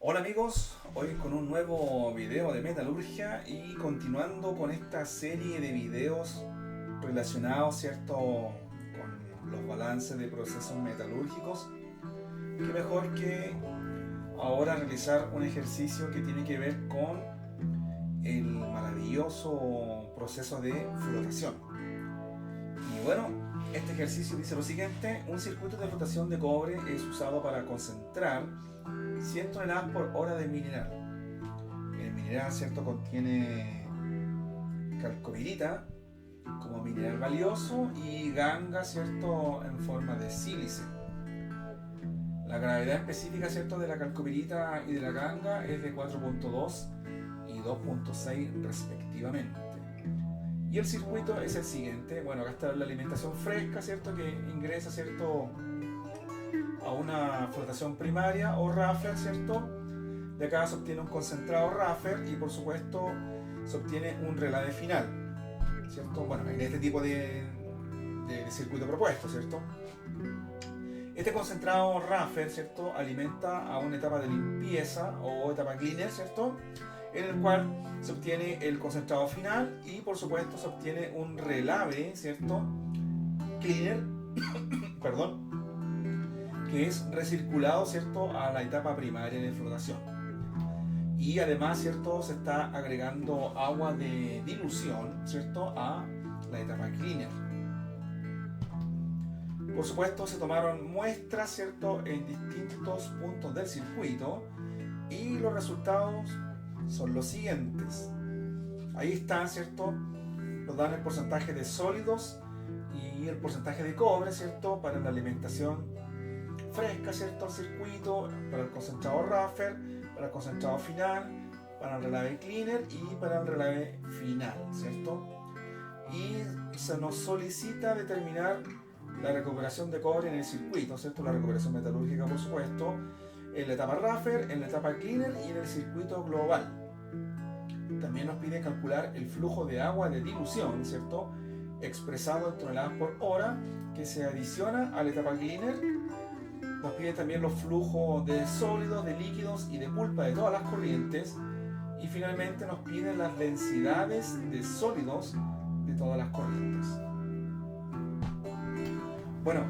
Hola amigos, hoy con un nuevo video de metalurgia y continuando con esta serie de videos relacionados, ¿cierto?, con los balances de procesos metalúrgicos. Qué mejor que ahora realizar un ejercicio que tiene que ver con el maravilloso proceso de flotación. Y bueno, este ejercicio dice lo siguiente: un circuito de flotación de cobre es usado para concentrar 100 toneladas por hora de mineral. El mineral, ¿cierto?, contiene calcopirita como mineral valioso y ganga, ¿cierto?, en forma de sílice. La gravedad específica, ¿cierto?, de la calcopirita y de la ganga es de 4.2 y 2.6 respectivamente. Y el circuito es el siguiente. Bueno, acá está la alimentación fresca, ¿cierto?, que ingresa, ¿cierto?, a una flotación primaria o Raffer, ¿cierto? De acá se obtiene un concentrado Raffer y por supuesto se obtiene un relave final, ¿cierto? Bueno, en este tipo de circuito propuesto, ¿cierto? Este concentrado Raffer, ¿cierto?, alimenta a una etapa de limpieza o etapa cleaner, ¿cierto?, en el cual se obtiene el concentrado final y por supuesto se obtiene un relave, ¿cierto?, cleaner, perdón, que es recirculado, ¿cierto?, a la etapa primaria de flotación. Y además, ¿cierto?, se está agregando agua de dilución, ¿cierto?, a la etapa cleaner. Por supuesto, se tomaron muestras, ¿cierto?, en distintos puntos del circuito y los resultados son los siguientes. Ahí están, ¿cierto?, nos dan el porcentaje de sólidos y el porcentaje de cobre, ¿cierto?, para la alimentación fresca, ¿cierto?, al circuito, para el concentrado Raffer, para el concentrado final, para el relave cleaner y para el relave final, ¿cierto? Y se nos solicita determinar la recuperación de cobre en el circuito, ¿cierto? La recuperación metalúrgica, por supuesto, en la etapa Raffer, en la etapa cleaner y en el circuito global. También nos pide calcular el flujo de agua de dilución, ¿cierto?, expresado en toneladas por hora, que se adiciona a la etapa cleaner. Nos pide también los flujos de sólidos, de líquidos y de pulpa de todas las corrientes. Y finalmente nos pide las densidades de sólidos de todas las corrientes. Bueno,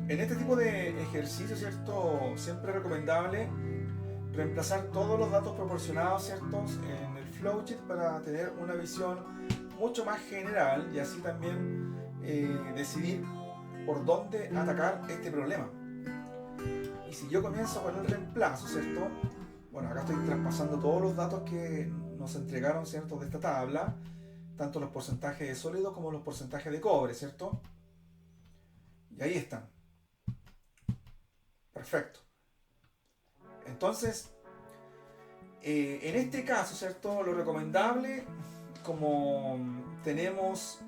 en este tipo de ejercicio, ¿cierto?, siempre es recomendable reemplazar todos los datos proporcionados, ¿cierto?, en el flowchart para tener una visión mucho más general y así también decidir por dónde atacar este problema. Y si yo comienzo con el reemplazo, ¿cierto? Bueno, acá estoy traspasando todos los datos que nos entregaron, ¿cierto?, de esta tabla, tanto los porcentajes de sólido como los porcentajes de cobre, ¿cierto? Y ahí están. Perfecto. Entonces, en este caso, ¿cierto?, lo recomendable, como tenemos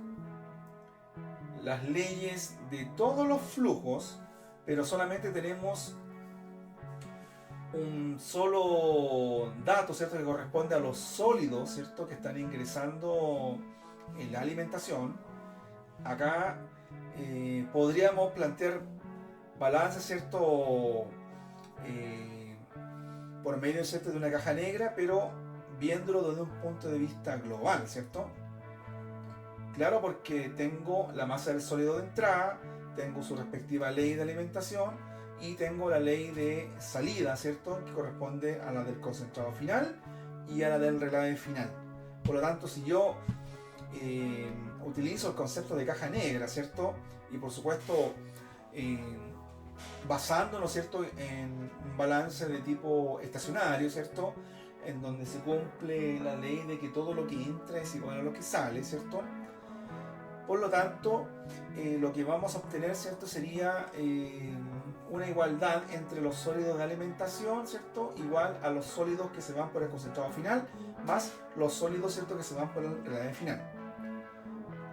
las leyes de todos los flujos, pero solamente tenemos un solo dato, ¿cierto?, que corresponde a los sólidos, ¿cierto?, que están ingresando en la alimentación. Acá podríamos plantear balances, ¿cierto?, por medio, ¿cierto?, de una caja negra, pero viéndolo desde un punto de vista global, ¿cierto? Claro, porque tengo la masa del sólido de entrada, tengo su respectiva ley de alimentación y tengo la ley de salida, ¿cierto?, que corresponde a la del concentrado final y a la del relave final. Por lo tanto, si yo utilizo el concepto de caja negra, ¿cierto?, y por supuesto basándonos, ¿cierto?, en un balance de tipo estacionario, ¿cierto?, en donde se cumple la ley de que todo lo que entra es igual a lo que sale, ¿cierto? Por lo tanto, lo que vamos a obtener, ¿cierto?, sería una igualdad entre los sólidos de alimentación, ¿cierto?, igual a los sólidos que se van por el concentrado final, más los sólidos, ¿cierto?, que se van por el relave final.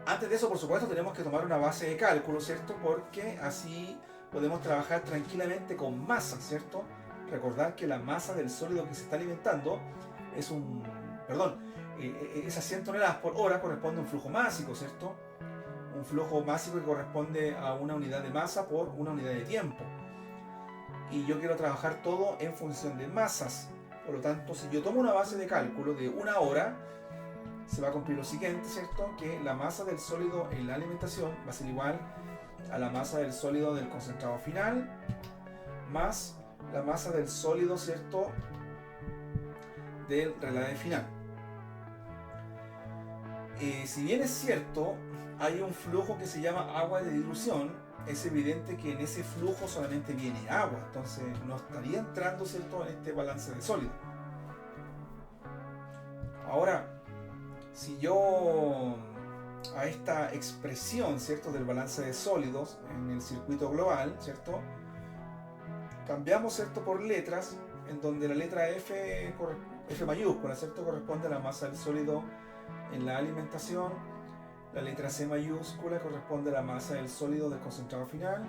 Antes de eso, por supuesto, tenemos que tomar una base de cálculo, ¿cierto?, porque así podemos trabajar tranquilamente con masa, ¿cierto? Recordar que la masa del sólido que se está alimentando es esas 100 toneladas por hora corresponde a un flujo másico, ¿cierto? Un flujo másico que corresponde a una unidad de masa por una unidad de tiempo. Y yo quiero trabajar todo en función de masas. Por lo tanto, si yo tomo una base de cálculo de 1 hora, se va a cumplir lo siguiente, ¿cierto? Que la masa del sólido en la alimentación va a ser igual a la masa del sólido del concentrado final, más la masa del sólido, ¿cierto?, del relave final. Si bien es cierto, hay un flujo que se llama agua de dilución, es evidente que en ese flujo solamente viene agua, entonces no estaría entrando, ¿cierto?, en este balance de sólido. Ahora, si yo a esta expresión, ¿cierto?, del balance de sólidos en el circuito global, ¿cierto?, cambiamos, ¿cierto?, por letras, en donde la letra F mayúscula, ¿cierto?, corresponde a la masa del sólido en la alimentación, la letra C mayúscula corresponde a la masa del sólido del concentrado final,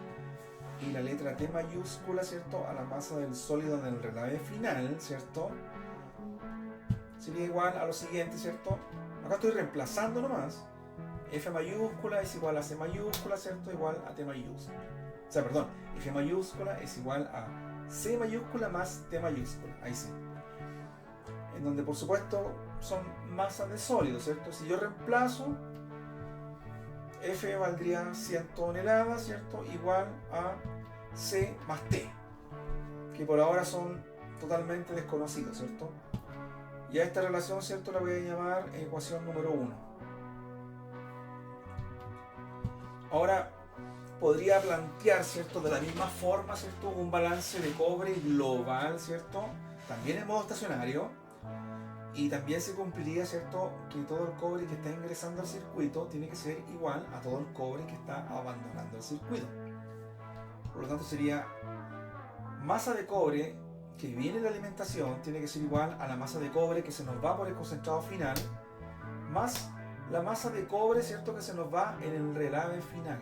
y la letra T mayúscula, ¿cierto?, a la masa del sólido en el relave final, ¿cierto?, sería igual a lo siguiente, ¿cierto? Acá estoy reemplazando nomás. F mayúscula es igual a C mayúscula, ¿cierto?, igual a T mayúscula. O sea, perdón, F mayúscula es igual a C mayúscula más T mayúscula. Ahí sí. En donde, por supuesto, son masas de sólido, ¿cierto? Si yo reemplazo, F valdría 100 toneladas, ¿cierto?, igual a C más T, que por ahora son totalmente desconocidos, ¿cierto? Y a esta relación, ¿cierto?, la voy a llamar ecuación número 1. Ahora, podría plantear, ¿cierto?, de la misma forma, ¿cierto?, un balance de cobre global, ¿cierto?, también en modo estacionario, y también se cumpliría, ¿cierto?, que todo el cobre que está ingresando al circuito tiene que ser igual a todo el cobre que está abandonando el circuito. Por lo tanto, sería masa de cobre que viene de la alimentación tiene que ser igual a la masa de cobre que se nos va por el concentrado final, más la masa de cobre, ¿cierto?, que se nos va en el relave final.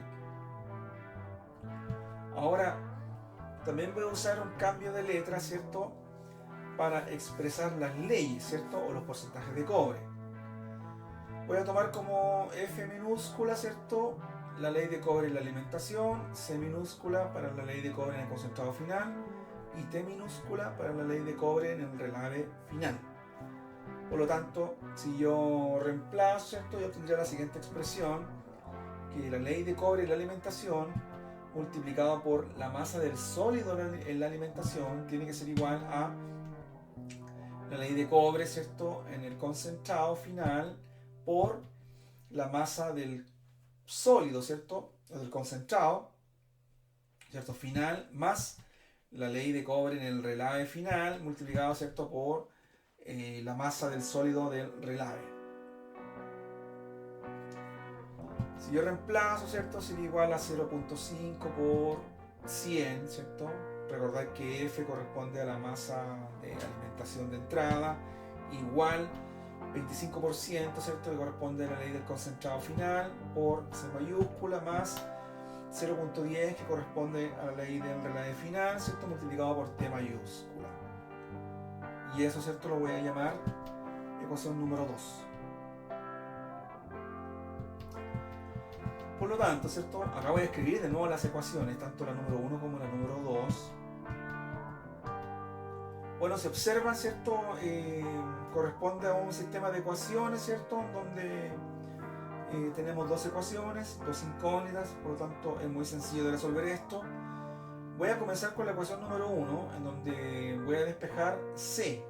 Ahora, también voy a usar un cambio de letra, ¿cierto?, para expresar las leyes, ¿cierto?, o los porcentajes de cobre. Voy a tomar como F minúscula, ¿cierto?, la ley de cobre en la alimentación, C minúscula para la ley de cobre en el concentrado final, y T minúscula para la ley de cobre en el relave final. Por lo tanto, si yo reemplazo, ¿cierto?, yo obtendría la siguiente expresión, que la ley de cobre en la alimentación multiplicado por la masa del sólido en la alimentación tiene que ser igual a la ley de cobre, ¿cierto?, en el concentrado final por la masa del sólido, ¿cierto?, o del concentrado, ¿cierto?, final, más la ley de cobre en el relave final multiplicado, ¿cierto?, por la masa del sólido del relave. Si yo reemplazo, ¿cierto?, sería igual a 0.5 por 100, ¿cierto? Recordar que F corresponde a la masa de alimentación de entrada, igual 25%, ¿cierto?, que corresponde a la ley del concentrado final, por C mayúscula, más 0.10 que corresponde a la ley del relave final, ¿cierto?, multiplicado por T mayúscula. Y eso, ¿cierto?, lo voy a llamar ecuación número 2. Por lo tanto, ¿cierto?, acá voy a escribir de nuevo las ecuaciones, tanto la número 1 como la número 2. Bueno, se observa, ¿cierto?, corresponde a un sistema de ecuaciones, ¿cierto?, donde tenemos dos ecuaciones, dos incógnitas, por lo tanto es muy sencillo de resolver esto. Voy a comenzar con la ecuación número 1, en donde voy a despejar C,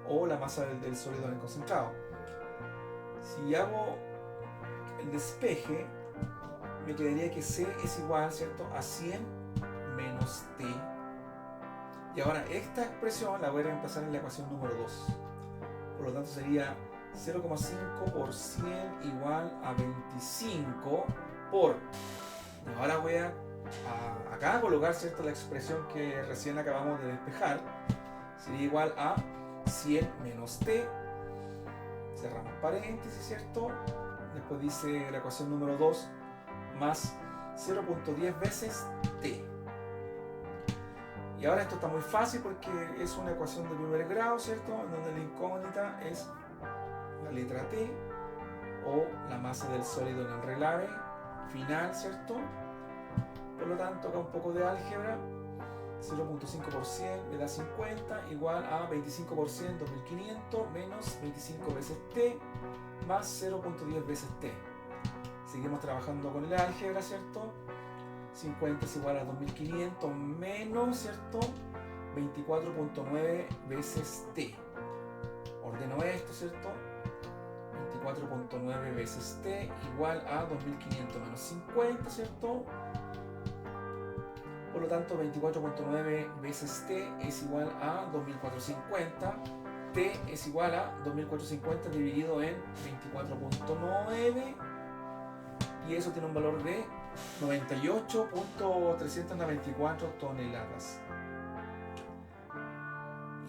o la masa del sólido en el concentrado. Si hago el despeje, me quedaría que C es igual, ¿cierto?, a 100 menos T. Y ahora esta expresión la voy a reemplazar en la ecuación número 2. Por lo tanto sería 0,5 por 100 igual a 25 por... Y ahora voy a acá colocar, ¿cierto?, la expresión que recién acabamos de despejar. Sería igual a 100 menos T. Cerramos paréntesis, ¿cierto? Después dice la ecuación número 2 más 0.10 veces T. Y ahora esto está muy fácil porque es una ecuación de primer grado, ¿cierto?, en donde la incógnita es la letra T, o la masa del sólido en el relave final, ¿cierto? Por lo tanto, acá un poco de álgebra. 0.5% me da 50 igual a 25%, 2500 menos 25 veces t más 0.10 veces t. Seguimos trabajando con el álgebra, ¿cierto? 50 es igual a 2500 menos, ¿cierto? 24.9 veces t. Ordeno esto, ¿cierto? 24.9 veces t igual a 2500 menos 50, ¿cierto? Por lo tanto, 24.9 veces t es igual a 2450. T es igual a 2450 dividido en 24.9 y eso tiene un valor de 98.394 toneladas.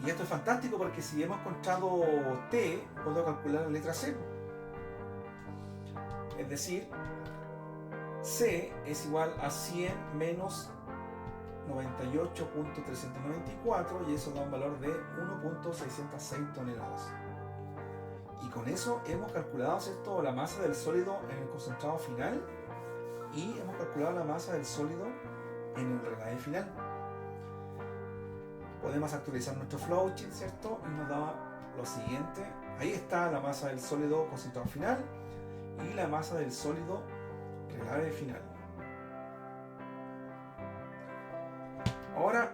Y esto es fantástico porque si hemos encontrado T, puedo calcular la letra C. Es decir, C es igual a 100 menos 98.394 y eso da un valor de 1.606 toneladas. Y con eso hemos calculado, ¿cierto?, la masa del sólido en el concentrado final y hemos calculado la masa del sólido en el relave final. Podemos actualizar nuestro flowchart, ¿cierto? Y nos da lo siguiente. Ahí está la masa del sólido concentrado final y la masa del sólido relave final. Ahora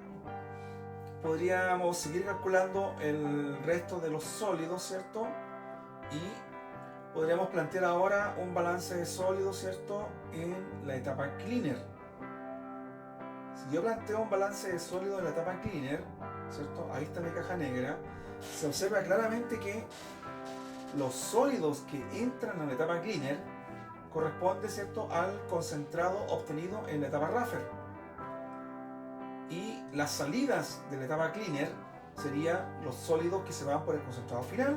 podríamos seguir calculando el resto de los sólidos, ¿cierto? Y podríamos plantear ahora un balance de sólidos, ¿cierto?, en la etapa cleaner. Si yo planteo un balance de sólidos en la etapa cleaner, ¿cierto?, ahí está mi caja negra, se observa claramente que los sólidos que entran a la etapa cleaner corresponden, ¿cierto?, al concentrado obtenido en la etapa Raffer. Y las salidas de la etapa cleaner serían los sólidos que se van por el concentrado final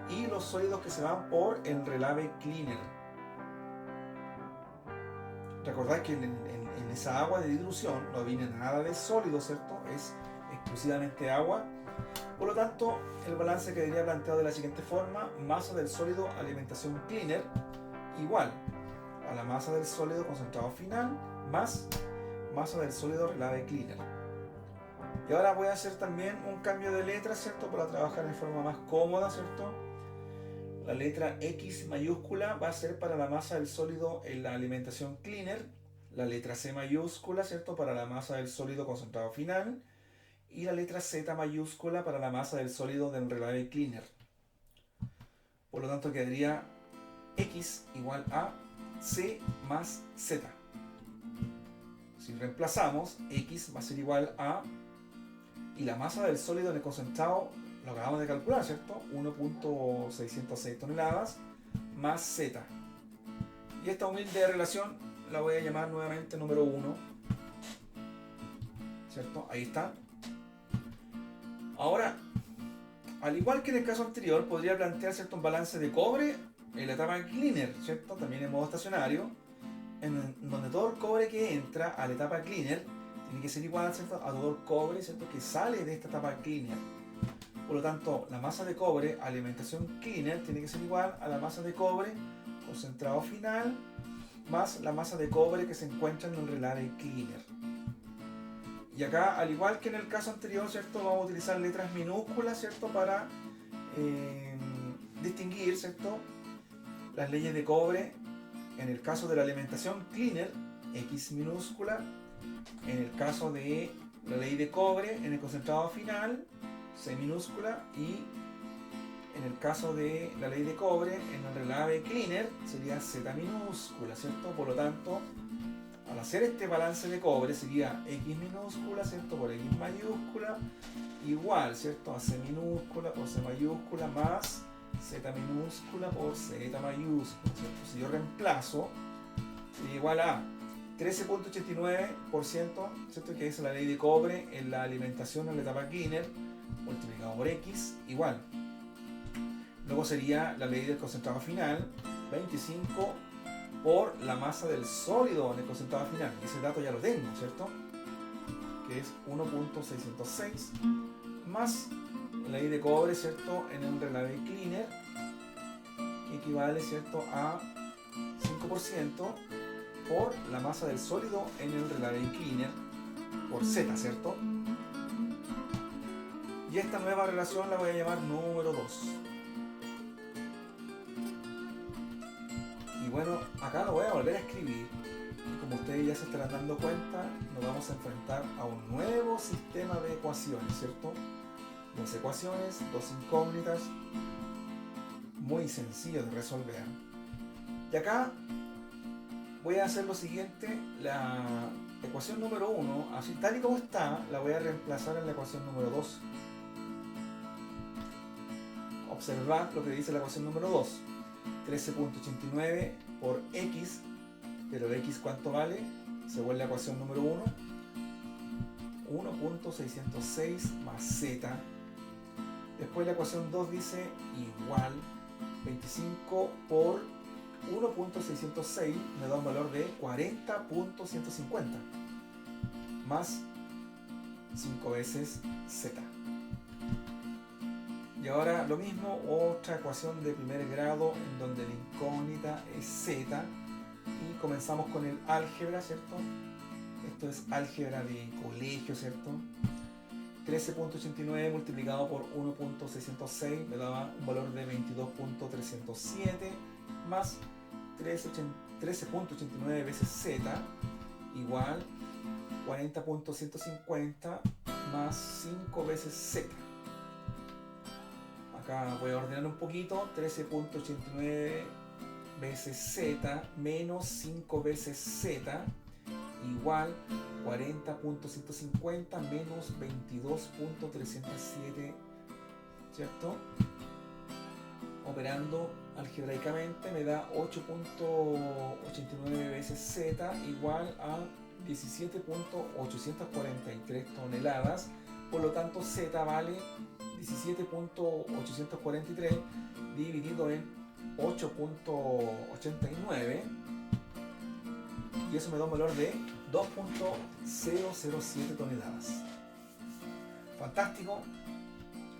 y los sólidos que se van por el relave cleaner. Recordad que en esa agua de dilución no viene nada de sólido, ¿cierto? Es exclusivamente agua. Por lo tanto, el balance quedaría planteado de la siguiente forma: masa del sólido alimentación cleaner igual a la masa del sólido concentrado final más masa del sólido relave cleaner. Y ahora voy a hacer también un cambio de letra, ¿cierto?, para trabajar de forma más cómoda, ¿cierto? La letra X mayúscula va a ser para la masa del sólido en la alimentación cleaner, la letra C mayúscula, ¿cierto?, para la masa del sólido concentrado final y la letra Z mayúscula para la masa del sólido del relave cleaner. Por lo tanto quedaría X igual a C más Z. Si reemplazamos, X va a ser igual a, y la masa del sólido en el concentrado lo acabamos de calcular, ¿cierto? 1.606 toneladas más Z. Y esta humilde relación la voy a llamar nuevamente número 1, ¿cierto? Ahí está. Ahora, al igual que en el caso anterior, podría plantear, ¿cierto?, un balance de cobre en la etapa cleaner, ¿cierto?, también en modo estacionario, en donde todo el cobre que entra a la etapa cleaner tiene que ser igual, ¿cierto?, a todo el cobre, ¿cierto?, que sale de esta etapa cleaner. Por lo tanto, la masa de cobre alimentación cleaner tiene que ser igual a la masa de cobre concentrado final más la masa de cobre que se encuentra en el relave cleaner. Y acá, al igual que en el caso anterior, ¿cierto?, vamos a utilizar letras minúsculas, ¿cierto?, para distinguir, ¿cierto?, las leyes de cobre. En el caso de la alimentación cleaner, X minúscula. En el caso de la ley de cobre en el concentrado final, C minúscula. Y en el caso de la ley de cobre en el relave cleaner sería Z minúscula, ¿cierto? Por lo tanto, al hacer este balance de cobre sería X minúscula, ¿cierto?, por X mayúscula igual, ¿cierto?, a C minúscula por C mayúscula más Z minúscula por Z mayúscula, ¿cierto? Si yo reemplazo, sería igual a 13.89%, ¿cierto?, que es la ley de cobre en la alimentación en la etapa cleaner, multiplicado por X, igual. Luego sería la ley del concentrado final, 25 por la masa del sólido en el concentrado final. Ese dato ya lo tengo, ¿cierto?, que es 1.606 más la ley de cobre, ¿cierto?, en el relave cleaner, que equivale, ¿cierto?, a 5% por la masa del sólido en el relave cleaner, por Z, ¿cierto? Y esta nueva relación la voy a llamar número 2. Y bueno, acá lo voy a volver a escribir. Y como ustedes ya se estarán dando cuenta, nos vamos a enfrentar a un nuevo sistema de ecuaciones, ¿cierto? Dos ecuaciones, dos incógnitas, muy sencillo de resolver. Y acá voy a hacer lo siguiente: la ecuación número 1, así tal y como está, la voy a reemplazar en la ecuación número 2. Observad lo que dice la ecuación número 2. 13.89 por x, pero el x ¿cuánto vale? Según la ecuación número 1, 1.606 más z. Después la ecuación 2 dice igual 25 por 1.606 me da un valor de 40.150 más 5 veces z. Y ahora lo mismo, otra ecuación de primer grado en donde la incógnita es z, y comenzamos con el álgebra, ¿cierto? Esto es álgebra de colegio, ¿cierto? 13.89 multiplicado por 1.606 me daba un valor de 22.307 más 13.89 veces z igual 40.150 más 5 veces z. Acá voy a ordenar un poquito: 13.89 veces z menos 5 veces z igual 40.150 menos 22.307, ¿cierto? Operando algebraicamente me da 8.89 veces z igual a 17.843 toneladas. Por lo tanto, z vale 17.843 dividido en 8.89, y eso me da un valor de 2.007 toneladas. Fantástico.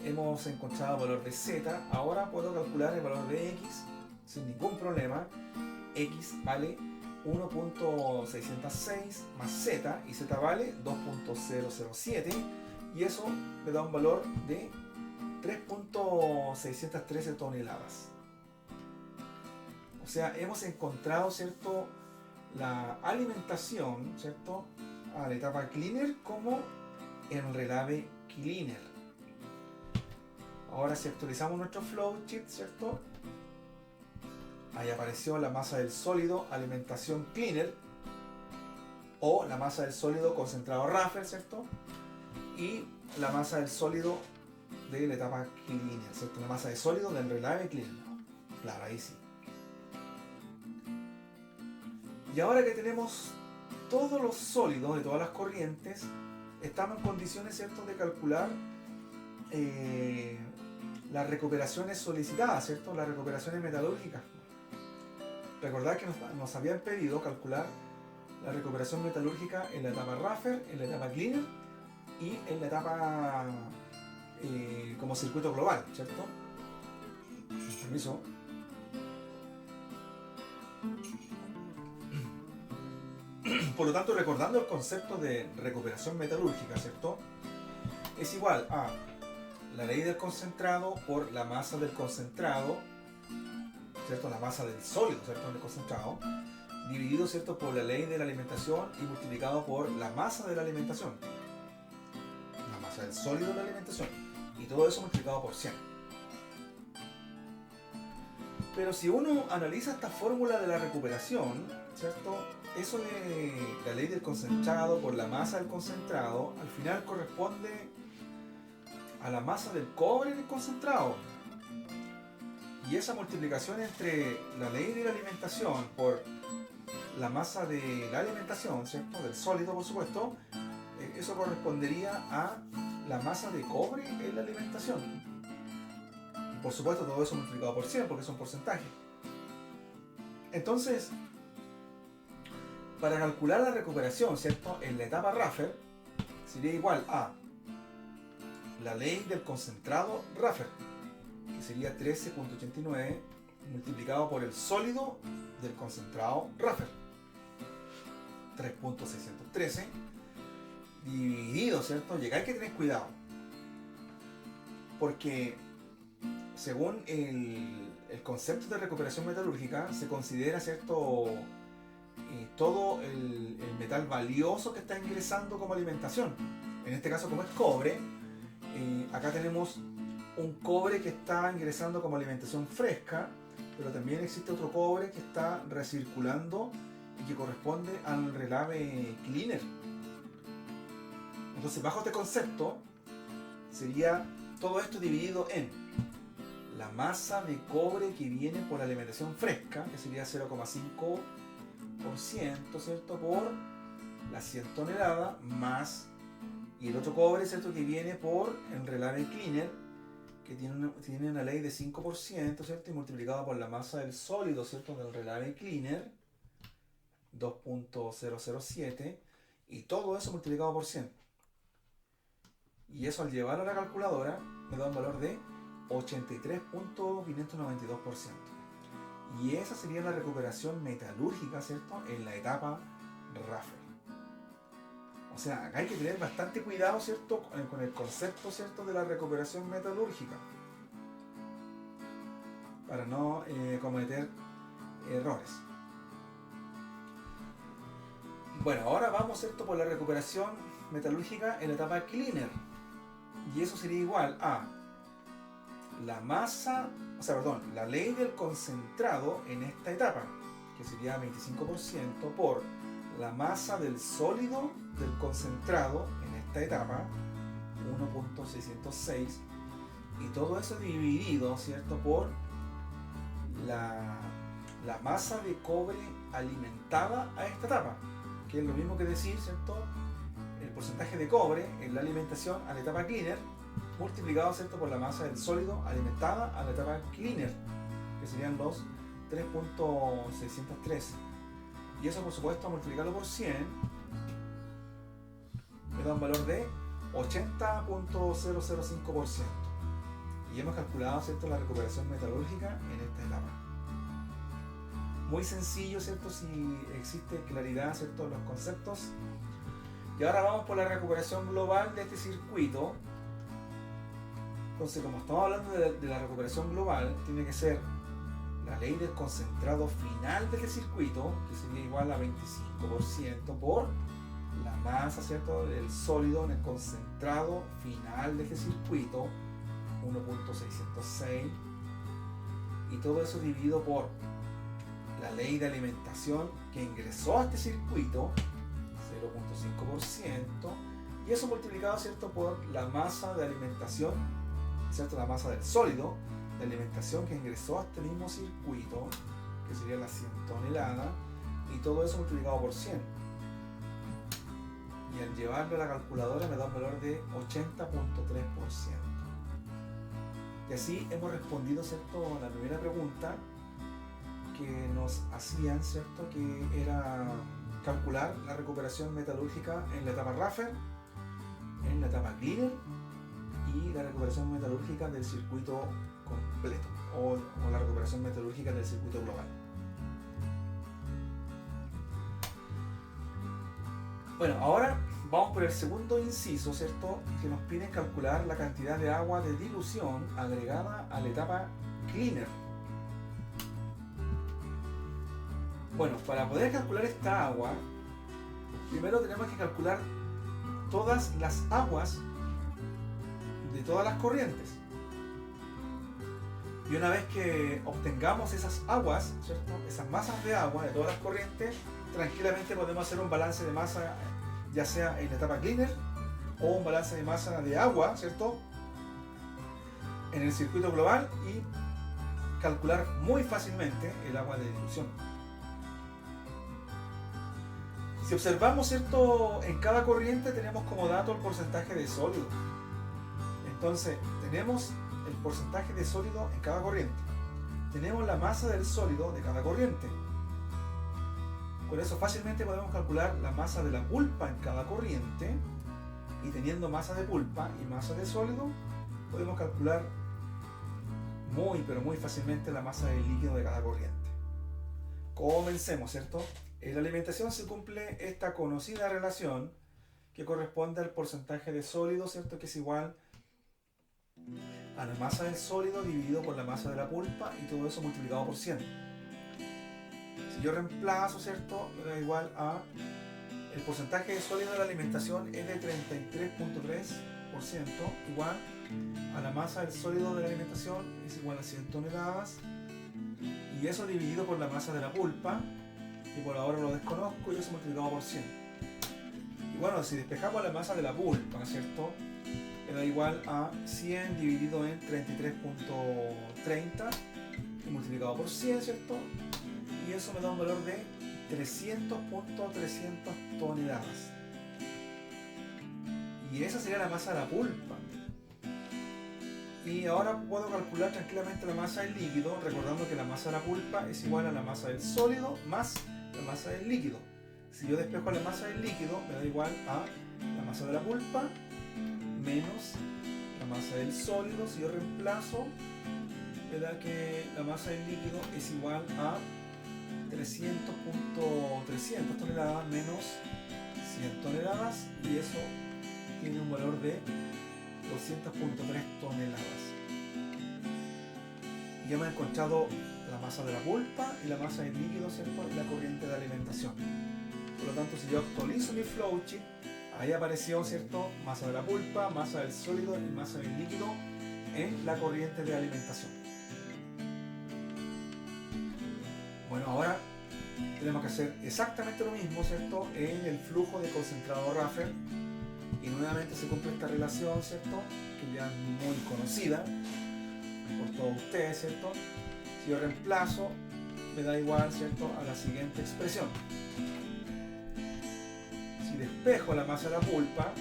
Hemos encontrado el valor de z. Ahora puedo calcular el valor de x sin ningún problema. X vale 1.606 más z, y z vale 2.007, y eso me da un valor de 3.613 toneladas. O sea, hemos encontrado, ¿cierto?, la alimentación, ¿cierto?, a la etapa cleaner como en relave cleaner. Ahora, si actualizamos nuestro flowchart, ¿cierto?, ahí apareció la masa del sólido alimentación cleaner, o la masa del sólido concentrado Raffer, ¿cierto?, y la masa del sólido de la etapa cleaner, ¿cierto?, la masa de sólido del relave cleaner. Claro, ahí sí. Y ahora que tenemos todos los sólidos de todas las corrientes, estamos en condiciones, ¿cierto?, de calcular las recuperaciones solicitadas, ¿cierto?, las recuperaciones metalúrgicas. Recordad que nos habían pedido calcular la recuperación metalúrgica en la etapa Raffer, en la etapa cleaner y en la etapa como circuito global, ¿cierto? Permiso. Por lo tanto, recordando el concepto de recuperación metalúrgica, ¿cierto?, es igual a la ley del concentrado por la masa del concentrado, ¿cierto?, la masa del sólido, ¿cierto?, del concentrado, dividido, ¿cierto?, por la ley de la alimentación y multiplicado por la masa de la alimentación, la masa del sólido de la alimentación, y todo eso multiplicado por 100. Pero si uno analiza esta fórmula de la recuperación, ¿cierto?, eso de la ley del concentrado por la masa del concentrado, al final corresponde a la masa del cobre del concentrado. Y esa multiplicación entre la ley de la alimentación por la masa de la alimentación, ¿cierto?, del sólido, por supuesto, eso correspondería a la masa de cobre en la alimentación. Y por supuesto todo eso multiplicado por 100, porque es un porcentaje. Entonces, para calcular la recuperación, ¿cierto?, en la etapa Raffer, sería igual a la ley del concentrado Raffer, que sería 13.89 multiplicado por el sólido del concentrado Raffer, 3.613, dividido, ¿cierto? Y acá hay que tener cuidado. Porque según el concepto de recuperación metalúrgica, se considera, ¿cierto? Todo el metal valioso que está ingresando como alimentación. En este caso, como es cobre, acá tenemos un cobre que está ingresando como alimentación fresca, pero también existe otro cobre que está recirculando y que corresponde al relave cleaner. Entonces, bajo este concepto, sería todo esto dividido en la masa de cobre que viene por la alimentación fresca, que sería 0,5%, ¿cierto? Por las 100 toneladas, más, y el otro cobre, ¿cierto? Que viene por el relave cleaner, que tiene una ley de 5%, ¿cierto? Y multiplicado por la masa del sólido, ¿cierto? Del relave cleaner, 2.007, y todo eso multiplicado por 100. Y eso al llevarlo a la calculadora me da un valor de 83.592%. Y esa sería la recuperación metalúrgica, ¿cierto? En la etapa Rafel. O sea, acá hay que tener bastante cuidado, ¿cierto? Con el concepto, ¿cierto? De la recuperación metalúrgica. Para no cometer errores. Bueno, ahora vamos, ¿cierto? Por la recuperación metalúrgica en la etapa cleaner. Y eso sería igual a la masa, la ley del concentrado en esta etapa, que sería 25%, por la masa del sólido del concentrado en esta etapa, 1.606, y todo eso dividido, ¿cierto? Por la masa de cobre alimentada a esta etapa, que es lo mismo que decir, ¿cierto? El porcentaje de cobre en la alimentación a la etapa cleaner multiplicado, ¿cierto? Por la masa del sólido alimentada a la etapa cleaner, que serían los 3.613. Y eso, por supuesto, multiplicarlo por 100 me da un valor de 80.005%. Y hemos calculado, ¿cierto? La recuperación metalúrgica en esta etapa. Muy sencillo, ¿cierto? Si existe claridad, ¿cierto? En los conceptos. Y ahora vamos por la recuperación global de este circuito. Entonces, como estamos hablando de la recuperación global, tiene que ser la ley del concentrado final de este circuito, que sería igual a 25% por la masa, ¿cierto? Del sólido en el concentrado final de este circuito, 1.606, y todo eso dividido por la ley de alimentación que ingresó a este circuito, 0.5%, y eso multiplicado, ¿cierto? Por la masa de alimentación, ¿cierto? La masa del sólido de alimentación que ingresó a este mismo circuito, que sería las 100 toneladas, y todo eso multiplicado por 100. Y al llevarlo a la calculadora me da un valor de 80.3%. Y así hemos respondido, ¿cierto?, a la primera pregunta que nos hacían, ¿cierto?, que era calcular la recuperación metalúrgica en la etapa Rafel, en la etapa cleaner y la recuperación metalúrgica del circuito completo o la recuperación metalúrgica del circuito global. Bueno, ahora vamos por el segundo inciso, ¿cierto?, que nos piden calcular la cantidad de agua de dilución agregada a la etapa cleaner. Bueno, para poder calcular esta agua, primero tenemos que calcular todas las aguas de todas las corrientes. Y una vez que obtengamos esas aguas, ¿cierto?, esas masas de agua de todas las corrientes, tranquilamente podemos hacer un balance de masa, ya sea en la etapa cleaner o un balance de masa de agua, ¿cierto?, en el circuito global, y calcular muy fácilmente el agua de dilución. Si observamos, ¿cierto?, en cada corriente tenemos como dato el porcentaje de sólido. Entonces, tenemos el porcentaje de sólido en cada corriente. Tenemos la masa del sólido de cada corriente. Con eso fácilmente podemos calcular la masa de la pulpa en cada corriente, y teniendo masa de pulpa y masa de sólido, podemos calcular muy, pero muy fácilmente la masa del líquido de cada corriente. Comencemos, ¿cierto? En la alimentación se cumple esta conocida relación que corresponde al porcentaje de sólido, ¿cierto? Que es igual a la masa del sólido dividido por la masa de la pulpa y todo eso multiplicado por 100. Si yo reemplazo, ¿cierto? Me da igual a el porcentaje de sólido de la alimentación es de 33.3%, igual a la masa del sólido de la alimentación es igual a 100 toneladas, y eso dividido por la masa de la pulpa, que por ahora lo desconozco, y eso multiplicado por 100. Y bueno, si despejamos la masa de la pulpa, ¿cierto? Me da igual a 100 dividido en 33.30 y multiplicado por 100, ¿cierto? Y eso me da un valor de 300.300 toneladas. Y esa sería la masa de la pulpa. Y ahora puedo calcular tranquilamente la masa del líquido, recordando que la masa de la pulpa es igual a la masa del sólido más la masa del líquido. Si yo despejo la masa del líquido, me da igual a la masa de la pulpa menos la masa del sólido. Si yo reemplazo, me da que la masa del líquido es igual a 300.300 toneladas menos 100 toneladas, y eso tiene un valor de 200.3 toneladas. Y ya me he encontrado la masa de la pulpa y la masa del líquido, ¿cierto? Y la corriente de alimentación. Por lo tanto, si yo actualizo mi flowchart, ahí apareció, ¿cierto? Masa de la pulpa, masa del sólido y masa del líquido en la corriente de alimentación. Bueno, ahora tenemos que hacer exactamente lo mismo, ¿cierto? En el flujo de concentrado Raffer. Y nuevamente se cumple esta relación, ¿cierto? Que ya es muy conocida por todos ustedes, ¿cierto? Si yo reemplazo, me da igual, ¿cierto? A la siguiente expresión. Si despejo la masa de la pulpa,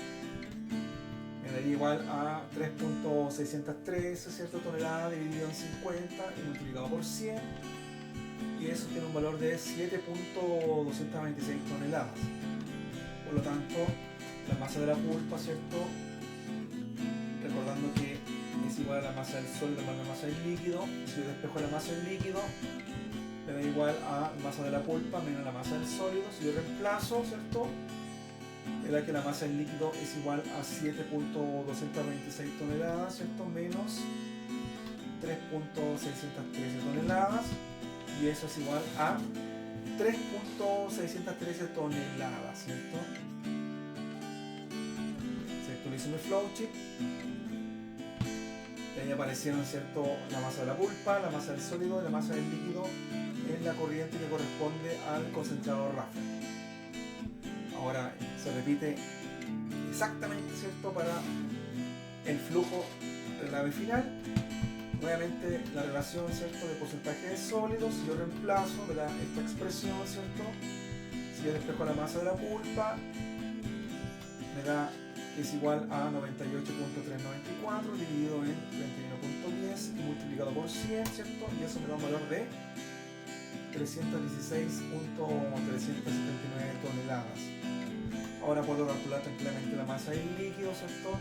me daría igual a 3.613, ¿cierto? Toneladas dividido en 50 y multiplicado por 100. Y eso tiene un valor de 7.226 toneladas. Por lo tanto, la masa de la pulpa, ¿cierto? Recordando que es igual a la masa del sólido más la masa del líquido. Si yo despejo la masa del líquido, me da igual a la masa de la pulpa menos la masa del sólido. Si yo reemplazo, ¿cierto? Me da que la masa del líquido es igual a 7.226 toneladas, ¿cierto? Menos 3.613 toneladas. Y eso es igual a 3.613 toneladas, ¿cierto? Se actualiza mi flowchart. Y ahí aparecieron, ¿cierto? La masa de la pulpa, la masa del sólido y la masa del líquido en la corriente que corresponde al concentrado Raffer. Ahora se repite exactamente, ¿cierto? Para el flujo de la nave final. Nuevamente la relación, ¿cierto? De porcentaje de sólidos. Si yo reemplazo, me da esta expresión, ¿cierto? Si yo despejo la masa de la pulpa, me da que es igual a 98.394 dividido en 31.10 y multiplicado por 100, ¿cierto? Y eso me da un valor de 316.379 toneladas. Ahora puedo calcular tranquilamente la masa del líquido, ¿cierto?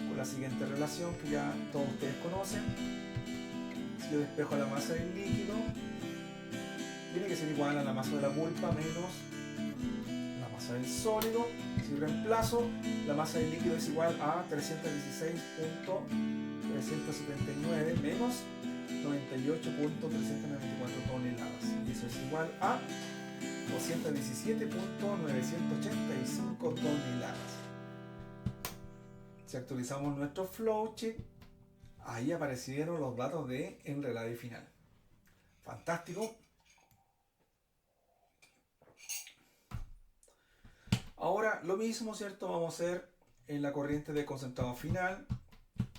Con la siguiente relación que ya todos ustedes conocen. Si yo despejo la masa del líquido, tiene que ser igual a la masa de la pulpa menos la masa del sólido. Si reemplazo, la masa del líquido es igual a 316.379 menos 98.394 toneladas. Y eso es igual a 217.985 toneladas. Si actualizamos nuestro flowchart, ahí aparecieron los datos de enrelave final. Fantástico. Ahora lo mismo, ¿cierto? Vamos a hacer en la corriente de concentrado final.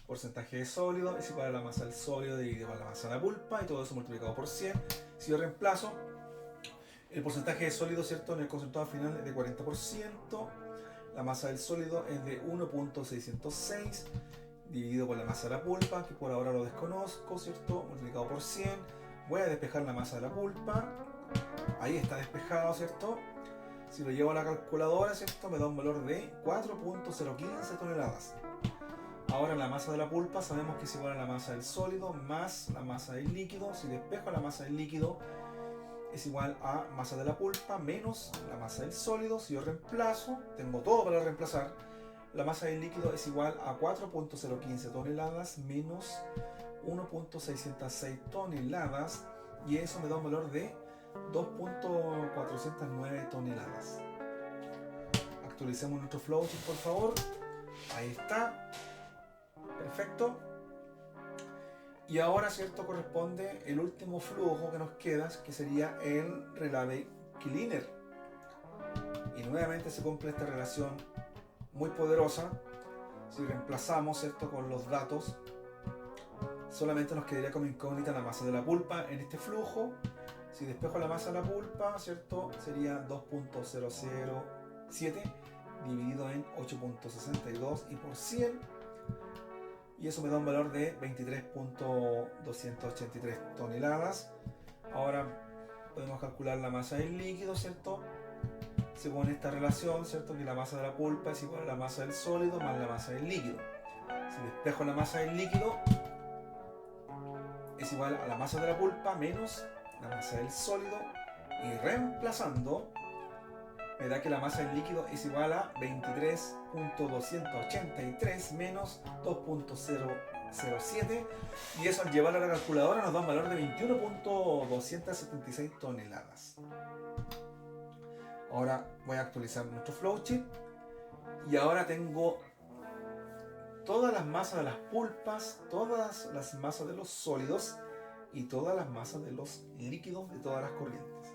Porcentaje de sólido es igual a la masa del sólido dividido por la masa de la pulpa y todo eso multiplicado por 100. Si yo reemplazo, el porcentaje de sólido, ¿cierto? En el concentrado final es de 40%. La masa del sólido es de 1.606 dividido por la masa de la pulpa, que por ahora lo desconozco, ¿cierto? Multiplicado por 100. Voy a despejar la masa de la pulpa. Ahí está despejado, ¿cierto? Si lo llevo a la calculadora, ¿cierto? Me da un valor de 4.015 toneladas. Ahora la masa de la pulpa sabemos que es igual a la masa del sólido más la masa del líquido. Si despejo la masa del líquido, es igual a masa de la pulpa menos la masa del sólido. Si yo reemplazo, tengo todo para reemplazar. La masa del líquido es igual a 4.015 toneladas menos 1.606 toneladas, y eso me da un valor de 2.409 toneladas. Actualicemos nuestro flowchart, por favor. Ahí está. Perfecto. Y ahora, ¿cierto?, corresponde el último flujo que nos queda, que sería el relave cleaner. Y nuevamente se cumple esta relación muy poderosa. Si reemplazamos, ¿cierto?, con los datos, solamente nos quedaría como incógnita la masa de la pulpa en este flujo. Si despejo la masa de la pulpa, ¿cierto?, sería 2.007 dividido en 8.62 y por 100, y eso me da un valor de 23.283 toneladas. Ahora podemos calcular la masa del líquido, ¿cierto?, según esta relación, ¿cierto?, que la masa de la pulpa es igual a la masa del sólido más la masa del líquido. Si despejo la masa del líquido, es igual a la masa de la pulpa menos la masa del sólido, y reemplazando me da que la masa del líquido es igual a 23.283 menos 2.007, y eso al llevarlo a la calculadora nos da un valor de 21.276 toneladas. Ahora voy a actualizar nuestro flowchart, y ahora tengo todas las masas de las pulpas, todas las masas de los sólidos y todas las masas de los líquidos de todas las corrientes.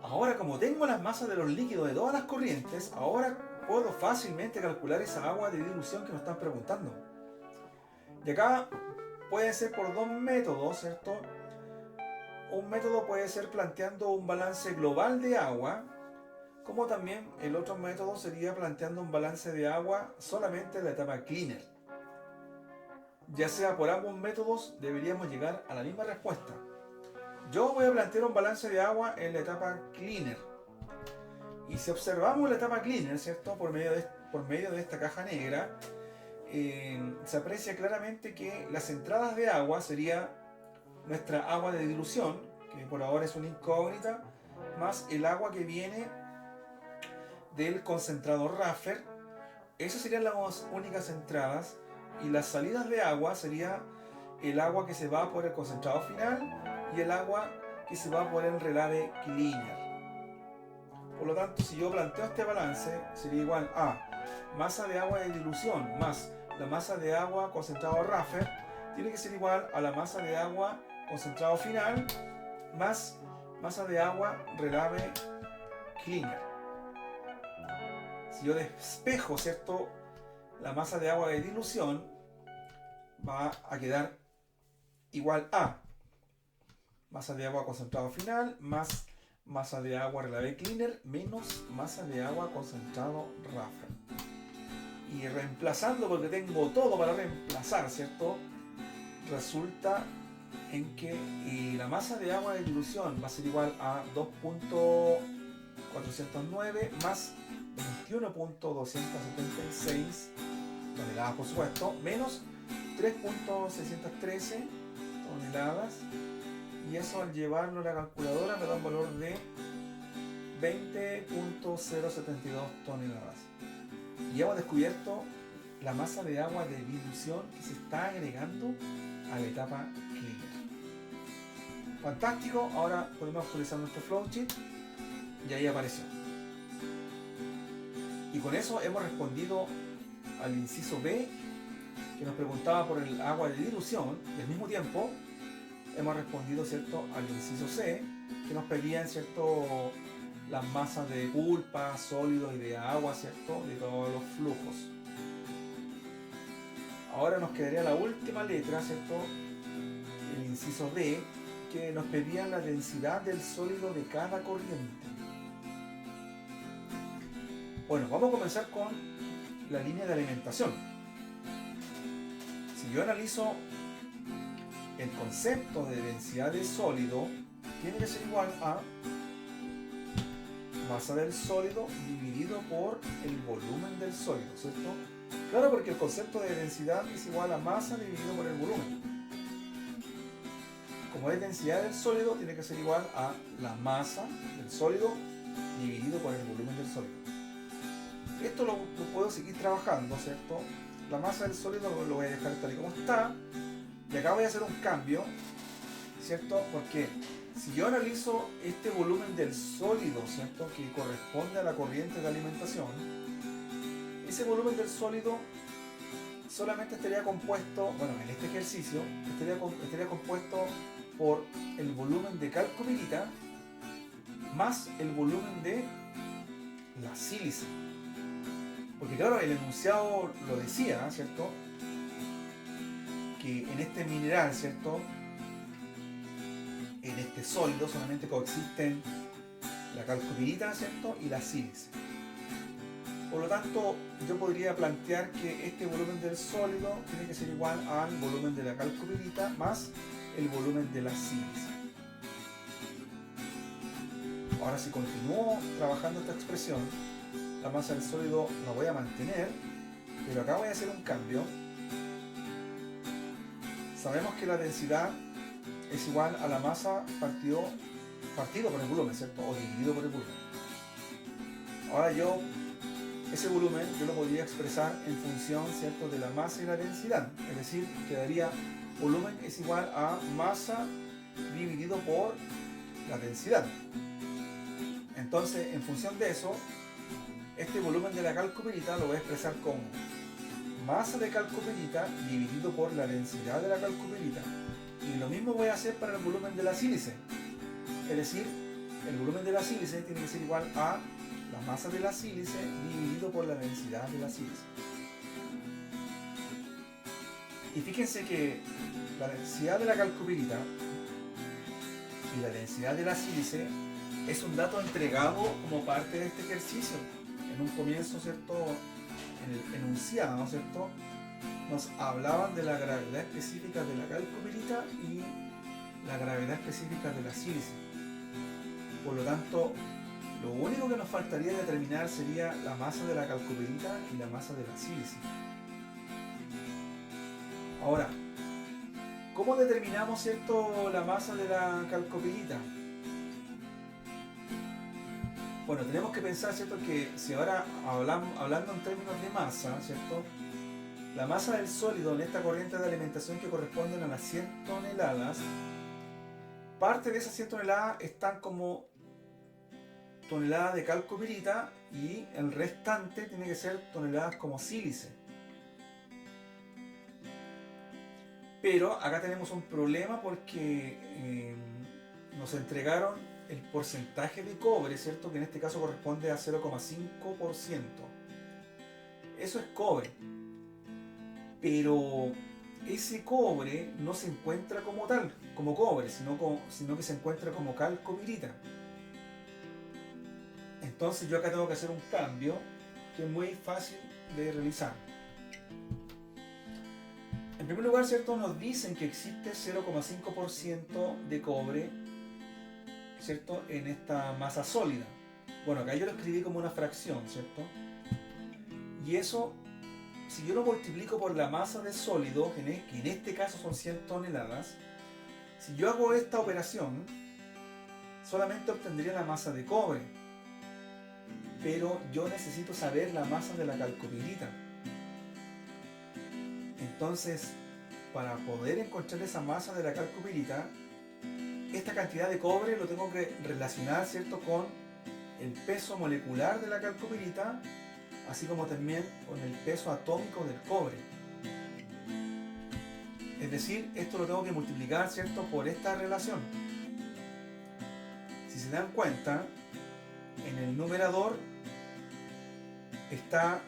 Ahora, como tengo las masas de los líquidos de todas las corrientes, ahora puedo fácilmente calcular esa agua de dilución que nos están preguntando. Y acá puede ser por dos métodos, ¿cierto? Un método puede ser planteando un balance global de agua, como también el otro método sería planteando un balance de agua solamente en la etapa cleaner. Ya sea por ambos métodos, deberíamos llegar a la misma respuesta. Yo voy a plantear un balance de agua en la etapa cleaner. Y si observamos la etapa cleaner, ¿cierto?, por medio de esta caja negra, se aprecia claramente que las entradas de agua sería nuestra agua de dilución, que por ahora es una incógnita, más el agua que viene del concentrado Raffer. Esas serían las únicas entradas, y las salidas de agua sería el agua que se va por el concentrado final y el agua que se va por el relave cleaner. Por lo tanto, si yo planteo este balance, sería igual a masa de agua de dilución más la masa de agua concentrado Raffer, tiene que ser igual a la masa de agua concentrado final más masa de agua relave cleaner. Si yo despejo, ¿cierto?, la masa de agua de dilución, va a quedar igual a masa de agua concentrado final más masa de agua relave cleaner menos masa de agua concentrado Raffer. Y reemplazando, porque tengo todo para reemplazar, ¿cierto?, resulta en que la masa de agua de dilución va a ser igual a 2.409 más 21.276 toneladas, por supuesto, menos 3.613 toneladas, y eso al llevarlo a la calculadora me da un valor de 20.072 toneladas. Y hemos descubierto la masa de agua de dilución que se está agregando a la etapa cleaner. Fantástico. Ahora podemos actualizar nuestro flowchart, y ahí apareció. Y con eso hemos respondido al inciso B, que nos preguntaba por el agua de dilución, y al mismo tiempo hemos respondido, ¿cierto?, al inciso C, que nos pedían, ¿cierto?, las masas de pulpa, sólido y de agua, ¿cierto?, de todos los flujos. Ahora nos quedaría la última letra, ¿cierto?, el inciso D, que nos pedían la densidad del sólido de cada corriente. Bueno, vamos a comenzar con la línea de alimentación. Si yo analizo el concepto de densidad de sólido, tiene que ser igual a masa del sólido dividido por el volumen del sólido, ¿cierto? Claro, porque el concepto de densidad es igual a masa dividido por el volumen. como es densidad del sólido, tiene que ser igual a la masa del sólido dividido por el volumen del sólido. Esto lo puedo seguir trabajando, ¿cierto? La masa del sólido lo voy a dejar tal y como está. Y acá voy a hacer un cambio, ¿cierto? Porque si yo analizo este volumen del sólido, ¿cierto? Que corresponde a la corriente de alimentación, ese volumen del sólido solamente estaría compuesto, bueno, en este ejercicio, estaría compuesto por el volumen de calcopirita más el volumen de la sílice. Porque claro, el enunciado lo decía, ¿cierto? Que en este mineral, ¿cierto? En este sólido solamente coexisten la calcopirita, ¿cierto? Y la sílice. Por lo tanto, yo podría plantear que este volumen del sólido tiene que ser igual al volumen de la calcopirita más el volumen de la sílice. Ahora, si continúo trabajando esta expresión, la masa del sólido la voy a mantener, pero acá voy a hacer un cambio. Sabemos que la densidad es igual a la masa partido por el volumen, ¿cierto? O dividido por el volumen. Ahora ese volumen yo lo podría expresar en función, ¿cierto?, de la masa y la densidad. Es decir, quedaría volumen es igual a masa dividido por la densidad. Entonces, en función de eso, este volumen de la calcopirita lo voy a expresar como masa de calcopirita dividido por la densidad de la calcopirita. Y lo mismo voy a hacer para el volumen de la sílice. Es decir, el volumen de la sílice tiene que ser igual a la masa de la sílice dividido por la densidad de la sílice. Y fíjense que la densidad de la calcopirita y la densidad de la sílice es un dato entregado como parte de este ejercicio. En un comienzo, ¿cierto?, en el enunciado, ¿cierto?, nos hablaban de la gravedad específica de la calcopirita y la gravedad específica de la sílice. Por lo tanto, lo único que nos faltaría determinar sería la masa de la calcopirita y la masa de la sílice. Ahora, ¿cómo determinamos, ¿cierto?, la masa de la calcopirita? Bueno, tenemos que pensar, ¿cierto?, que si ahora hablando en términos de masa, ¿cierto?, la masa del sólido en esta corriente de alimentación que corresponden a las 100 toneladas, parte de esas 100 toneladas están como toneladas de calcopirita y el restante tiene que ser toneladas como sílice. Pero acá tenemos un problema porque nos entregaron el porcentaje de cobre, ¿cierto?, que en este caso corresponde a 0,5%. Eso es cobre. Pero ese cobre no se encuentra como tal, como cobre, sino que se encuentra como calcopirita. Entonces yo acá tengo que hacer un cambio que es muy fácil de realizar. En primer lugar, ¿cierto?, nos dicen que existe 0,5% de cobre, ¿cierto?, en esta masa sólida. Bueno, acá yo lo escribí como una fracción, ¿cierto? Y eso, si yo lo multiplico por la masa del sólido, que en este caso son 100 toneladas, si yo hago esta operación, solamente obtendría la masa de cobre. Pero yo necesito saber la masa de la calcopirita. Entonces, para poder encontrar esa masa de la calcopirita, esta cantidad de cobre lo tengo que relacionar, ¿cierto?, con el peso molecular de la calcopirita, así como también con el peso atómico del cobre. Es decir, esto lo tengo que multiplicar, ¿cierto?, por esta relación. Si se dan cuenta, en el numerador está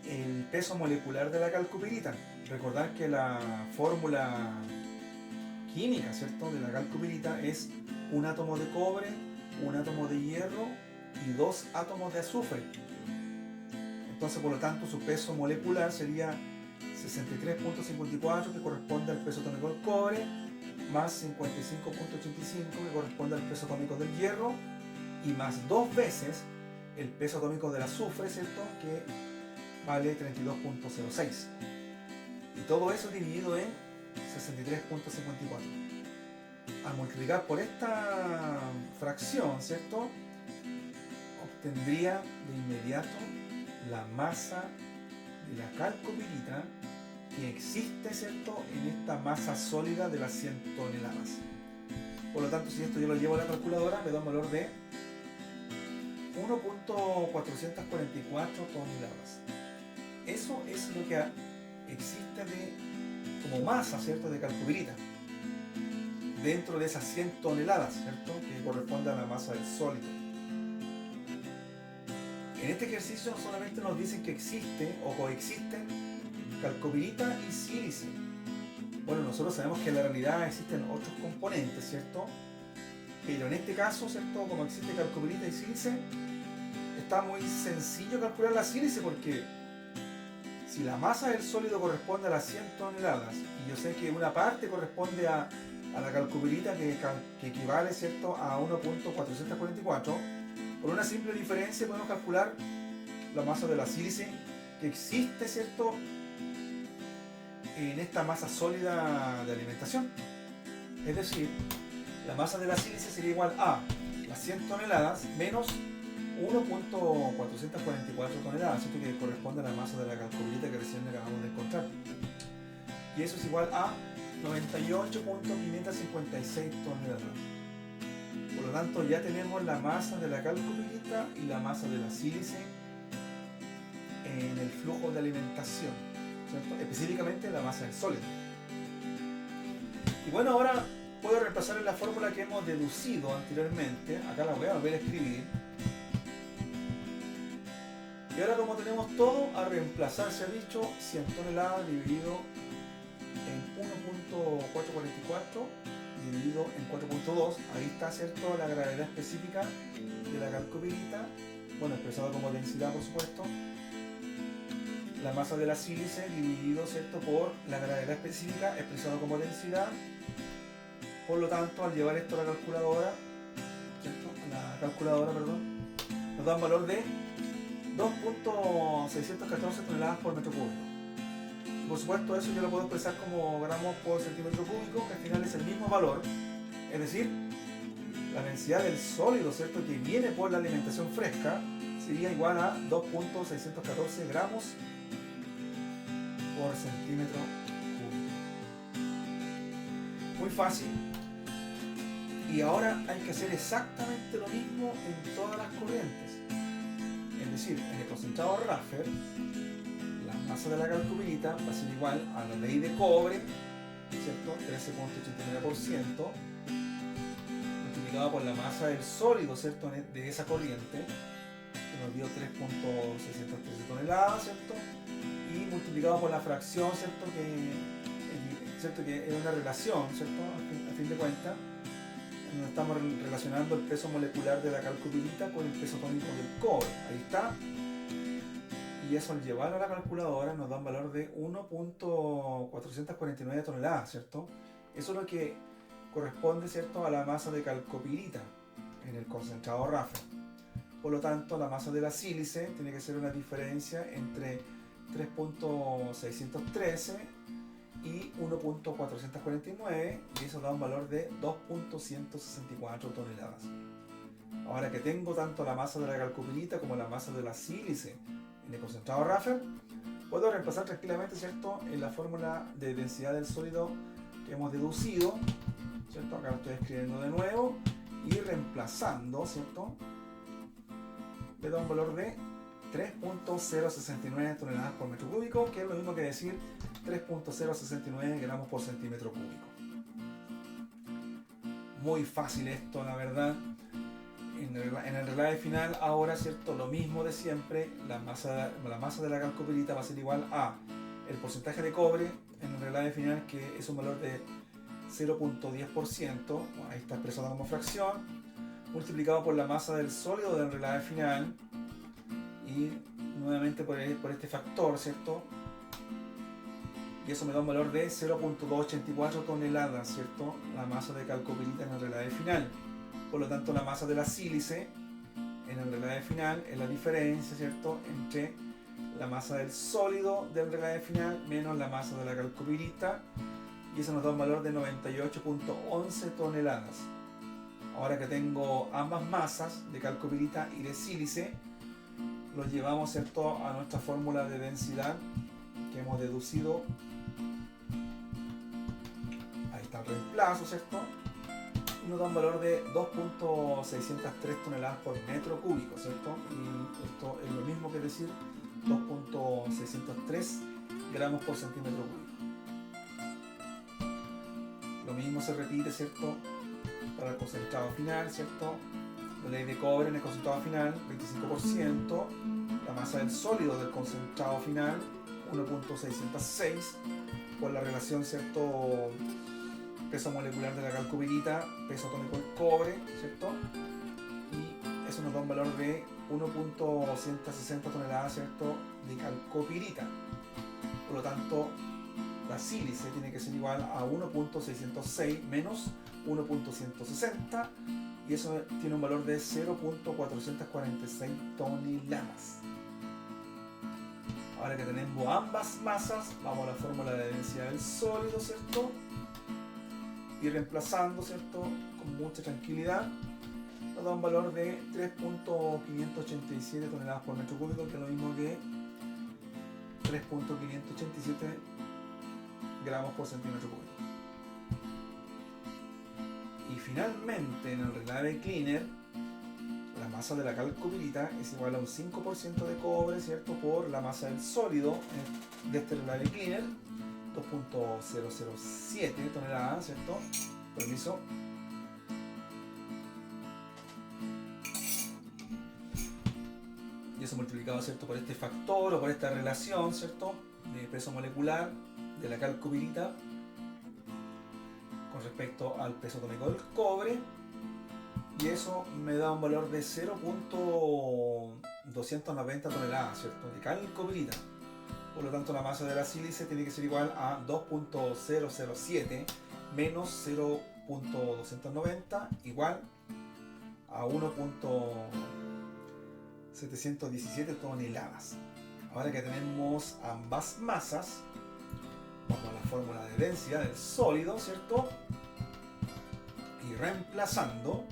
el peso molecular de la calcopirita. Recordar que la fórmula química, ¿cierto?, de la calcopirita es un átomo de cobre, un átomo de hierro y 2 átomos de azufre. Entonces, por lo tanto, su peso molecular sería 63.54, que corresponde al peso atómico del cobre, más 55.85, que corresponde al peso atómico del hierro, y más 2 veces el peso atómico del azufre, ¿cierto?, que vale 32.06. Y todo eso dividido en 63.54. al multiplicar por esta fracción, ¿cierto? Obtendría de inmediato la masa de la calcopirita que existe, ¿cierto?, en esta masa sólida de las 100 toneladas. Por lo tanto, si esto yo lo llevo a la calculadora, me da un valor de 1.444 toneladas. Eso es lo que existe como masa, ¿cierto?, de calcopirita dentro de esas 100 toneladas, ¿cierto?, que corresponde a la masa del sólido. En este ejercicio solamente nos dicen que existe o coexisten calcopirita y sílice. Bueno, nosotros sabemos que en la realidad existen otros componentes, ¿cierto? Pero en este caso, ¿cierto?, como existe calcopirita y sílice, está muy sencillo calcular la sílice, porque si la masa del sólido corresponde a las 100 toneladas y yo sé que una parte corresponde a la calcopirita que equivale, ¿cierto?, a 1.444, por una simple diferencia podemos calcular la masa de la sílice que existe, ¿cierto?, en esta masa sólida de alimentación. Es decir, la masa de la sílice sería igual a las 100 toneladas menos 1.444 toneladas, ¿cierto?, que corresponde a la masa de la calcopirita que recién acabamos de encontrar. Y eso es igual a 98.556 toneladas. Por lo tanto, ya tenemos la masa de la calcopirita y la masa de la sílice en el flujo de alimentación, ¿cierto?, específicamente la masa del sólido. Y bueno, ahora puedo reemplazar en la fórmula que hemos deducido anteriormente. Acá la voy a volver a escribir. Y ahora, como tenemos todo a reemplazar, se ha dicho 100 toneladas dividido en 1.444 dividido en 4.2, ahí está, ¿cierto?, la gravedad específica de la calcopirita, bueno, expresado como densidad, por supuesto. La masa de la sílice dividido, ¿cierto?, por la gravedad específica expresado como densidad. Por lo tanto, al llevar esto a la calculadora, ¿cierto?, nos da un valor de 2.614 toneladas por metro cúbico. Por supuesto, eso yo lo puedo expresar como gramos por centímetro cúbico, que al final es el mismo valor, es decir, la densidad del sólido, ¿cierto?, que viene por la alimentación fresca, sería igual a 2.614 gramos por centímetro cúbico. Muy fácil. Y ahora hay que hacer exactamente lo mismo en todas las corrientes. Es decir, en el concentrado Raffer, la masa de la calcopirita va a ser igual a la ley de cobre, ¿cierto?, 13.89%, multiplicado por la masa del sólido, ¿cierto?, de esa corriente, que nos dio 3.613 toneladas, ¿cierto?, y multiplicado por la fracción, ¿cierto?, que es una relación, ¿cierto?, a fin de cuentas, donde estamos relacionando el peso molecular de la calcopirita con el peso atómico del cobre. Ahí está. Y eso, al llevarlo a la calculadora, nos da un valor de 1.449 toneladas, ¿cierto? Eso es lo que corresponde, ¿cierto?, a la masa de calcopirita en el concentrado Raffer. Por lo tanto, la masa de la sílice tiene que ser una diferencia entre 3.613 y 1.449, y eso da un valor de 2.164 toneladas. Ahora que tengo tanto la masa de la calcopirita como la masa de la sílice en el concentrado Raffer, puedo reemplazar tranquilamente, ¿cierto?, en la fórmula de densidad del sólido que hemos deducido, ¿cierto? Acá lo estoy escribiendo de nuevo, y reemplazando, ¿cierto?, me da un valor de 3.069 toneladas por metro cúbico, que es lo mismo que decir 3.069 gramos por centímetro cúbico. Muy fácil esto, la verdad. En el relave final, ahora, ¿cierto?, lo mismo de siempre. La masa de la calcopirita va a ser igual a el porcentaje de cobre en el relave final, que es un valor de 0.10%, ahí está expresado como fracción, multiplicado por la masa del sólido del relave final, y nuevamente por este factor, ¿cierto?, y eso me da un valor de 0.284 toneladas, ¿cierto?, la masa de calcopirita en el relave final. Por lo tanto, la masa de la sílice en el relave final es la diferencia, ¿cierto?, entre la masa del sólido del relave final menos la masa de la calcopirita, y eso nos da un valor de 98.11 toneladas. Ahora que tengo ambas masas de calcopirita y de sílice, los llevamos, ¿cierto?, a nuestra fórmula de densidad que hemos deducido. Ahí está el reemplazo, ¿cierto? Y nos da un valor de 2.603 toneladas por metro cúbico, ¿cierto? Y esto es lo mismo que decir 2.603 gramos por centímetro cúbico. Lo mismo se repite, ¿cierto?, para el concentrado final, ¿cierto? La ley de cobre en el concentrado final, 25%. La masa del sólido del concentrado final, 1.606. Por la relación, ¿cierto?, peso molecular de la calcopirita, peso atómico del cobre, ¿cierto? Y eso nos da un valor de 1.160 toneladas, ¿cierto?, de calcopirita. Por lo tanto, la sílice tiene que ser igual a 1.606 menos 1.160, y eso tiene un valor de 0.446 toneladas. Ahora que tenemos ambas masas, vamos a la fórmula de densidad del sólido, ¿cierto? Y reemplazando, ¿cierto?, con mucha tranquilidad, nos da un valor de 3.587 toneladas por metro cúbico, que es lo mismo que 3.587 gramos por centímetro cúbico. Y finalmente, en el relave cleaner, la masa de la calcopirita es igual a un 5% de cobre, ¿cierto?, por la masa del sólido de este relave cleaner, 2.007 toneladas, ¿cierto? Permiso. Y eso multiplicado, ¿cierto?, por este factor o por esta relación, ¿cierto?, de peso molecular de la calcopirita con respecto al peso atómico del cobre, y eso me da un valor de 0.290 toneladas, ¿cierto?, de calcopirita. Por lo tanto, la masa de la sílice tiene que ser igual a 2.007 menos 0.290 igual a 1.717 toneladas. Ahora que tenemos ambas masas, vamos a la fórmula de densidad del sólido, ¿cierto? Y reemplazando,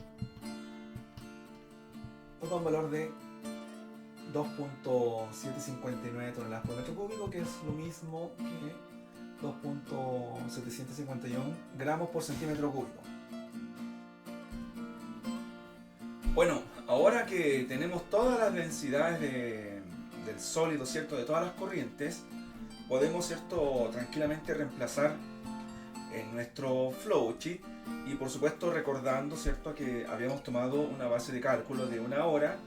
nos da un valor de 2.759 toneladas por metro cúbico, que es lo mismo que 2.751 gramos por centímetro cúbico. Bueno, ahora que tenemos todas las densidades del sólido, ¿cierto?, de todas las corrientes, podemos, ¿cierto?, tranquilamente reemplazar en nuestro flowchart, y por supuesto recordando, ¿cierto?, que habíamos tomado una base de cálculo de 1 hora.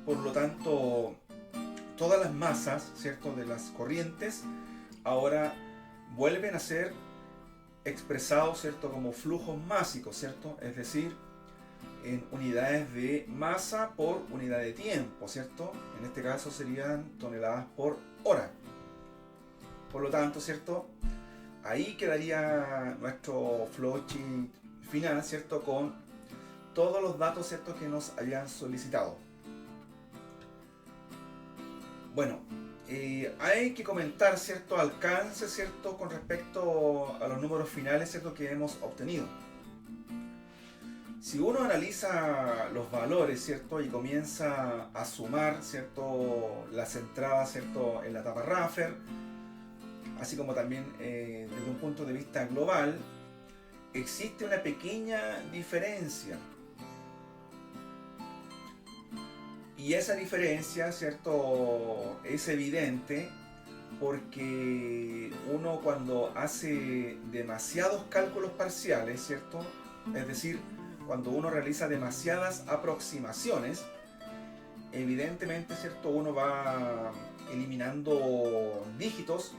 Por lo tanto, todas las masas, ¿cierto?, de las corrientes ahora vuelven a ser expresados, ¿cierto?, como flujos másicos, ¿cierto?, es decir, en unidades de masa por unidad de tiempo, ¿cierto? En este caso serían toneladas por hora. Por lo tanto, ¿cierto?, ahí quedaría nuestro flowchart final, ¿cierto?, con todos los datos, ¿cierto?, que nos habían solicitado. Bueno, hay que comentar, ¿cierto?, alcance, ¿cierto?, con respecto a los números finales, ¿cierto?, que hemos obtenido. Si uno analiza los valores, ¿cierto?, y comienza a sumar, ¿cierto?, las entradas, ¿cierto?, en la tabla Raffer, así como también desde un punto de vista global, existe una pequeña diferencia. Y esa diferencia, ¿cierto?, es evidente porque uno, cuando hace demasiados cálculos parciales, ¿cierto?, es decir, cuando uno realiza demasiadas aproximaciones, evidentemente, ¿cierto?, uno va eliminando dígitos,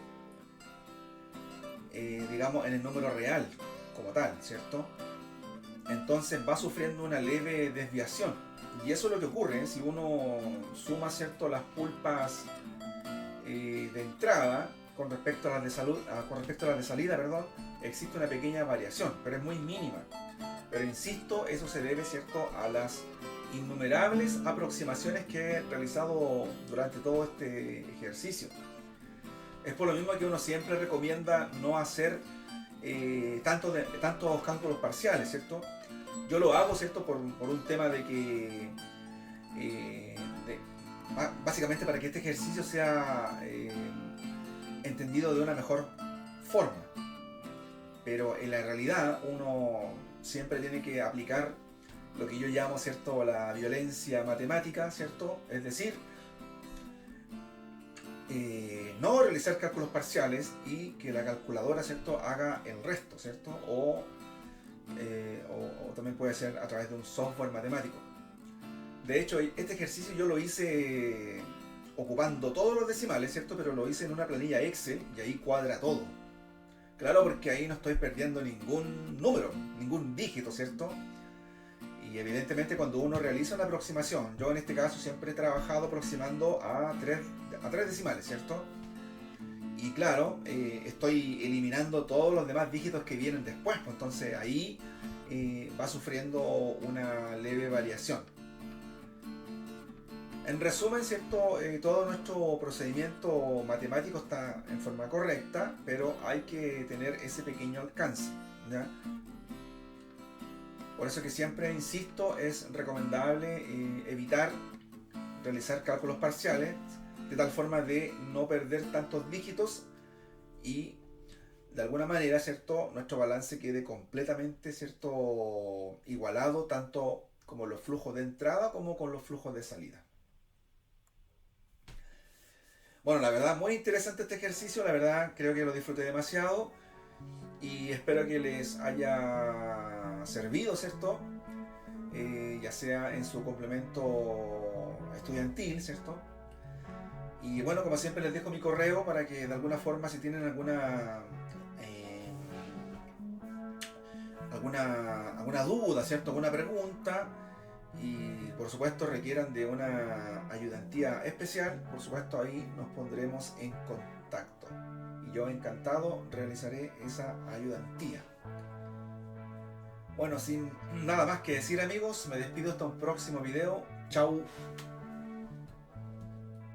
digamos, en el número real como tal, ¿cierto? Entonces va sufriendo una leve desviación. Y eso es lo que ocurre si uno suma, ¿cierto?, las pulpas de entrada con respecto a las de salida, perdón, existe una pequeña variación, pero es muy mínima. Pero insisto, eso se debe, ¿cierto?, a las innumerables aproximaciones que he realizado durante todo este ejercicio. Es por lo mismo que uno siempre recomienda no hacer tantos cálculos parciales, ¿cierto? Yo lo hago, ¿cierto? Por un tema de que, básicamente para que este ejercicio sea entendido de una mejor forma. Pero en la realidad uno siempre tiene que aplicar lo que yo llamo, ¿cierto?, la violencia matemática, ¿cierto? Es decir, no realizar cálculos parciales y que la calculadora, ¿cierto?, haga el resto, ¿cierto? O también puede ser a través de un software matemático. De hecho, este ejercicio yo lo hice ocupando todos los decimales, ¿cierto? Pero lo hice en una planilla Excel y ahí cuadra todo. Claro, porque ahí no estoy perdiendo ningún número, ningún dígito, ¿cierto? Y evidentemente cuando uno realiza una aproximación, yo en este caso siempre he trabajado aproximando a tres decimales, ¿cierto? Y claro, estoy eliminando todos los demás dígitos que vienen después, pues entonces ahí va sufriendo una leve variación. En resumen, ¿cierto? Todo nuestro procedimiento matemático está en forma correcta, pero hay que tener ese pequeño alcance, ¿ya? Por eso que siempre insisto, es recomendable evitar realizar cálculos parciales, de tal forma de no perder tantos dígitos y de alguna manera, ¿cierto?, nuestro balance quede completamente, ¿cierto?, igualado, tanto como los flujos de entrada como con los flujos de salida. Bueno, la verdad, muy interesante este ejercicio, la verdad creo que lo disfruté demasiado y espero que les haya servido, ¿cierto? Ya sea en su complemento estudiantil, ¿cierto? Y bueno, como siempre les dejo mi correo para que de alguna forma, si tienen alguna duda, ¿cierto? Alguna pregunta y por supuesto requieran de una ayudantía especial, por supuesto ahí nos pondremos en contacto y yo encantado realizaré esa ayudantía. Bueno, sin nada más que decir, amigos, me despido hasta un próximo video. Chau.